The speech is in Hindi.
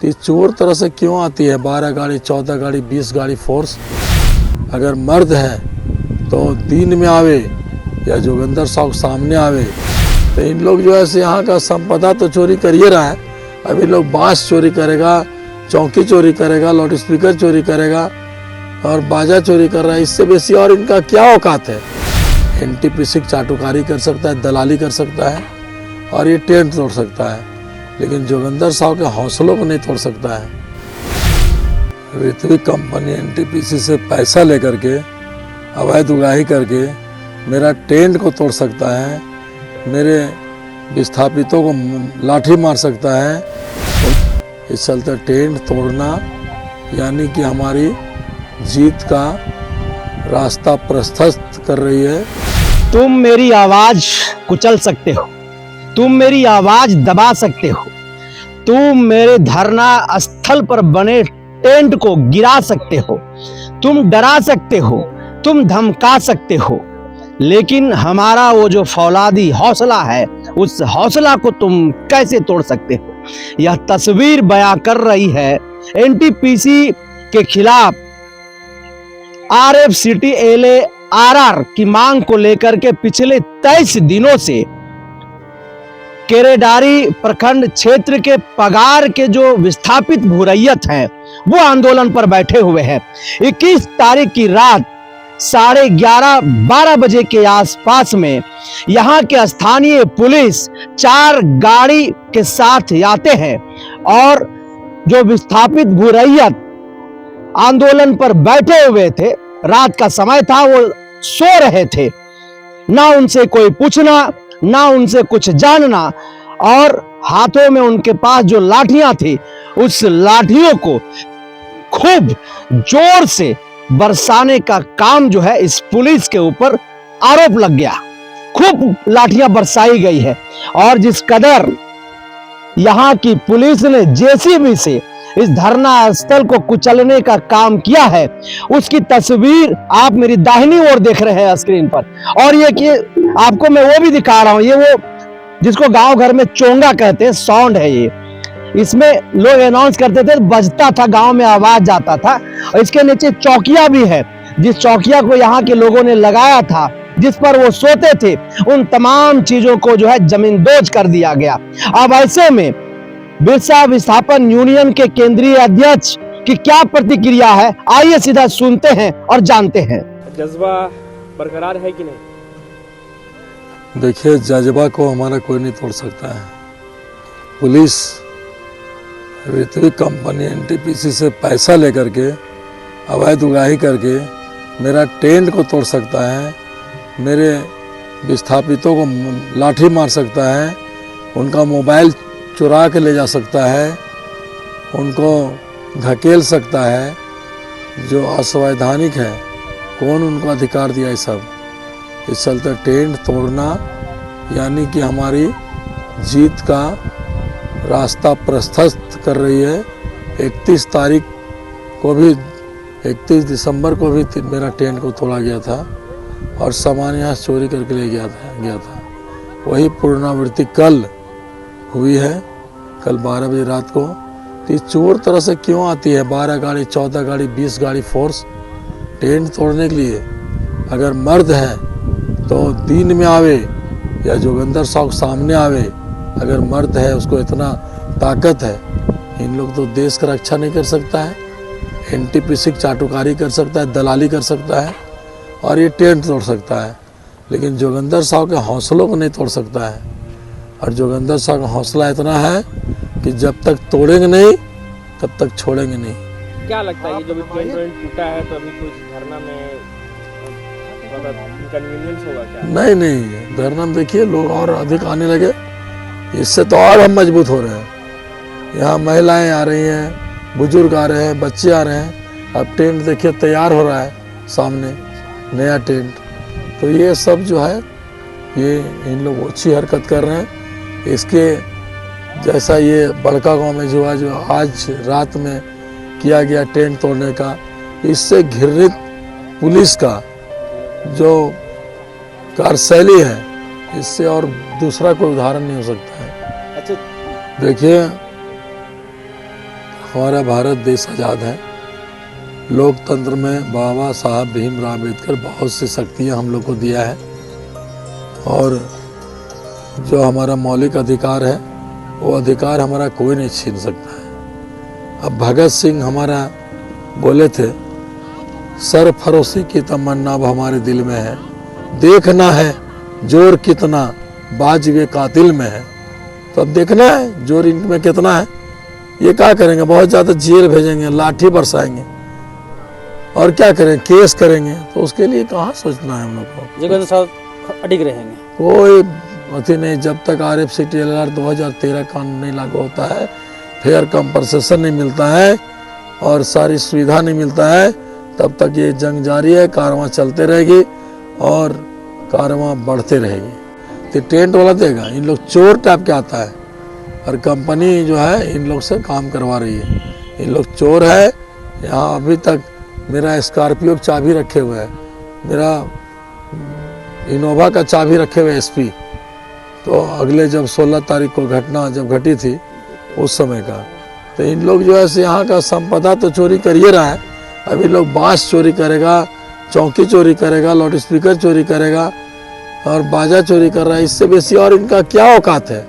तो ये चोर तरह से क्यों आती है? 12 गाड़ी, 14 गाड़ी, 20 गाड़ी फोर्स। अगर मर्द है तो दिन में आवे या जोगिंदर साहब सामने आवे। तो इन लोग जो है यहाँ का संपदा तो चोरी कर ही रहा है। अभी लोग बांस चोरी करेगा, चौकी चोरी करेगा, लाउड स्पीकर चोरी करेगा और बाजा चोरी कर रहा है। इससे बेसी और इनका क्या औकात है? एनटीपीसी की चाटुकारी कर सकता है, दलाली कर सकता है और ये टेंट तोड़ सकता है, लेकिन जोगिंदर साहब के हौसलों को नहीं तोड़ सकता है। ऋत्विक कंपनी एनटीपीसी से पैसा लेकर के अवैध उगाही करके मेरा टेंट को तोड़ सकता है, मेरे विस्थापितों को लाठी मार सकता है। इस चलते टेंट तोड़ना यानी कि हमारी जीत का रास्ता प्रशस्त कर रही है। तुम मेरी आवाज कुचल सकते हो, तुम मेरी आवाज दबा सकते हो, तुम मेरे धरना स्थल पर बने टेंट को गिरा सकते हो, तुम डरा सकते हो, तुम धमका सकते हो, लेकिन हमारा वो जो फौलादी हौसला है उस हौसला को तुम कैसे तोड़ सकते हो? यह तस्वीर बयां कर रही है एनटीपीसी के खिलाफ RFCTLA-RR की मांग को लेकर के पिछले 23 दिनों से केरेडारी प्रखंड क्षेत्र के पगार के जो विस्थापित भूरैयत हैं वो आंदोलन पर बैठे हुए हैं। 21 तारीख की रात 11:30-12 बजे के आसपास में यहाँ के स्थानीय पुलिस 4 गाड़ी के साथ आते हैं और जो विस्थापित भूरैयत आंदोलन पर बैठे हुए थे, रात का समय था, वो सो रहे थे, ना उनसे कोई पूछना ना उनसे कुछ जानना, और हाथों में उनके पास जो लाठियां थी उस लाठियों को खूब जोर से बरसाने का काम जो है इस पुलिस के ऊपर आरोप लग गया। खूब लाठियां बरसाई गई है और जिस कदर यहां की पुलिस ने जेसीबी से इस धरना स्थल को कुचलने का काम किया है, उसकी तस्वीर आप मेरी दाहिनी ओर देख रहे हैं स्क्रीन पर। और ये कि आपको मैं वो भी दिखा रहा हूं, ये वो जिसको गांव घर में चोंगा कहते हैं, साउंड है ये। इसमें लोग अनाउंस करते थे, बजता था, गांव में आवाज जाता था। और इसके नीचे चौकिया भी है, जिस चौकिया को यहाँ के लोगों ने लगाया था, जिस पर वो सोते थे, उन तमाम चीजों को जो है जमींदोज कर दिया गया। अब ऐसे में बिरसा विस्थापन यूनियन के केंद्रीय अध्यक्ष की क्या प्रतिक्रिया है, आइए सीधा सुनते हैं और जानते हैं। जज्बा बरकरार है कि नहीं? देखिए, जज्बा को हमारा कोई नहीं तोड़ सकता है। पुलिस ऋत्विक कंपनी एनटीपीसी से पैसा लेकर के अवैध उगाही करके मेरा टेंट को तोड़ सकता है, मेरे विस्थापितों को लाठी मार सकता है, उनका मोबाइल चुरा के ले जा सकता है, उनको धकेल सकता है। जो असंवैधानिक है, कौन उनको अधिकार दिया ये सब? इस चलते टेंट तोड़ना यानी कि हमारी जीत का रास्ता प्रशस्त कर रही है। 31 तारीख को भी, 31 दिसंबर को भी मेरा टेंट को तोड़ा गया था और सामान यहाँ चोरी करके ले गया था। वही पुनरावृत्ति कल हुई है, कल 12 बजे रात को। तो ये चोर तरह से क्यों आती है? 12 गाड़ी, 14 गाड़ी, 20 गाड़ी फोर्स टेंट तोड़ने के लिए। अगर मर्द है तो दिन में आवे या जोगिंदर साहब सामने आवे। अगर मर्द है, उसको इतना ताकत है, इन लोग तो देश का रक्षा नहीं कर सकता है। एनटीपीसी की चाटुकारी कर सकता है, दलाली कर सकता है और ये टेंट तोड़ सकता है, लेकिन जोगिंदर साहब के हौसलों को नहीं तोड़ सकता है। और जोगिंदर साहब का हौसला इतना है कि जब तक तोड़ेंगे नहीं तब तक छोड़ेंगे नहीं। क्या लगता है, ये जो भी टेंट टूटा है तो अभी कुछ धरना में इनकन्वीनियंस होगा क्या? नहीं, धरना में देखिए लोग और अधिक आने लगे, इससे तो और हम मजबूत हो रहे हैं। यहाँ महिलाएं आ रही हैं, बुजुर्ग आ रहे हैं, बच्चे आ रहे हैं। अब टेंट देखिए तैयार हो रहा है सामने, नया टेंट। तो ये सब जो है, ये इन लोग अच्छी हरकत कर रहे हैं। इसके जैसा ये बड़का गांव में जो आज रात में किया गया टेंट तोड़ने का, इससे घृणित पुलिस का जो कार्यशैली है, इससे और दूसरा कोई उदाहरण नहीं हो सकता है। अच्छा, देखिए हमारा भारत देश आज़ाद है। लोकतंत्र में बाबा साहब भीमराव अम्बेडकर बहुत सी शक्तियाँ हम लोग को दिया है और जो हमारा मौलिक अधिकार है वो अधिकार हमारा कोई नहीं छीन सकता है। अब भगत सिंह हमारा बोले थे, सरफरोशी की तमन्ना अब हमारे दिल में है, देखना है जोर कितना बाज़-ए कातिल में है। तो अब देखना है जोर इनमें कितना है। ये क्या करेंगे, बहुत ज़्यादा जेल भेजेंगे, लाठी बरसाएंगे और क्या करें, केस करेंगे। तो उसके लिए कहाँ सोचना है हम लोग को। जगह साहब अडिग रहेंगे, कोई अति नहीं, जब तक RFCTLR 2013 कानून नहीं लागू होता है, फेयर कंपनसेशन नहीं मिलता है और सारी सुविधा नहीं मिलता है, तब तक ये जंग जारी है, कारवां चलते रहेगी और कारवां बढ़ते रहेगी। तो टेंट वाला देगा, इन लोग चोर टाइप के आता है और कंपनी जो है इन लोग से काम करवा रही है। इन लोग चोर है। यहाँ अभी तक मेरा स्कॉर्पियो की चाबी रखे हुए है, मेरा इनोवा का चाबी रखे हुए SP। तो अगले जब 16 तारीख को घटना जब घटी थी उस समय का, तो इन लोग जो है यहाँ का संपदा तो चोरी कर ही रहा है। अभी लोग बांस चोरी करेगा, चौकी चोरी करेगा, लाउड स्पीकर चोरी करेगा और बाजा चोरी कर रहा है। इससे बेसी और इनका क्या औकात है।